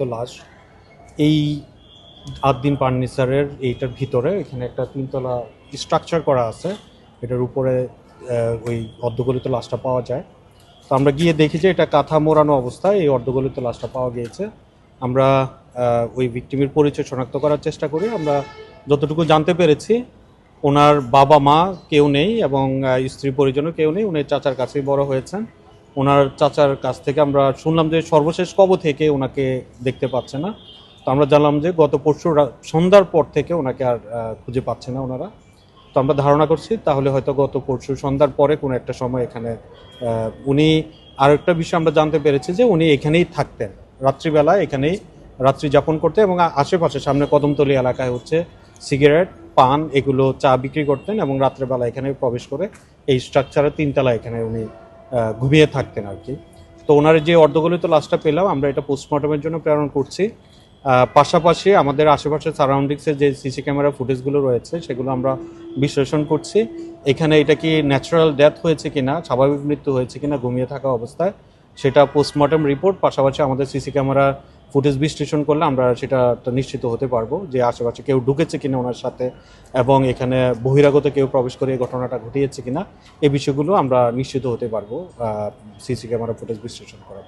তো লাশ এই আদ্দিন ফার্নিচারের এইটার ভিতরে এখানে একটা তিনতলা স্ট্রাকচার করা আছে। এটার উপরে ওই অর্ধগলিত লাশটা পাওয়া যায়। তো আমরা গিয়ে দেখি যে এটা কাঁথা মোড়ানো অবস্থায় এই অর্ধগলিত লাশটা পাওয়া গিয়েছে। আমরা ওই ভিক্টিমের পরিচয় শনাক্ত করার চেষ্টা করি। আমরা যতটুকু জানতে পেরেছি ওনার বাবা মা কেউ নেই এবং স্ত্রী পরিজনও কেউ নেই। উনি চাচার কাছেই বড় হয়েছেন। ওনার চাচার কাছ থেকে আমরা শুনলাম যে সর্বশেষ কবে থেকে ওনাকে দেখতে পাচ্ছে না। তো আমরা জানলাম যে গত পরশু সন্ধ্যার পর থেকে ওনাকে আর খুঁজে পাচ্ছে না ওনারা। তো আমরা ধারণা করছি তাহলে হয়তো গত পরশু সন্ধ্যার পরে কোনো একটা সময় এখানে উনি আর একটা বিষয় আমরা জানতে পেরেছি যে উনি এখানেই থাকতেন, রাত্রিবেলায় এখানেই রাত্রি যাপন করতেন এবং আশেপাশে সামনে কদমতলী এলাকায় হচ্ছে সিগারেট পান এগুলো চা বিক্রি করতেন এবং রাত্রেবেলা এখানে প্রবেশ করে এই স্ট্রাকচারের তিনতলা এখানে উনি ঘুমিয়ে থাকতেন আর কি। তো ওনার যে অর্ধগলিত লাশটা পেলাম আমরা এটা পোস্টমর্টমের জন্য প্রেরণ করছি। পাশাপাশি আমাদের আশেপাশে সারাউন্ডিংসে যে সিসি ক্যামেরা ফুটেজগুলো রয়েছে সেগুলো আমরা বিশ্লেষণ করছি। এখানে এটা কি ন্যাচারাল ডেথ হয়েছে কিনা, স্বাভাবিক মৃত্যু হয়েছে কিনা ঘুমিয়ে থাকা অবস্থায়, সেটা পোস্টমর্টম রিপোর্ট পাশাপাশি আমাদের সিসি ক্যামেরা ফুটেজ বিশ্লেষণ করলে আমরা সেটা নিশ্চিত হতে পারবো যে আশেপাশে কেউ ঢুকেছে কিনা ওনার সাথে এবং এখানে বহিরাগত কেউ প্রবেশ করে এই ঘটনাটা ঘটিয়েছে কিনা এই বিষয়গুলো আমরা নিশ্চিত হতে পারবো সিসি ক্যামেরা ফুটেজ বিশ্লেষণ করার।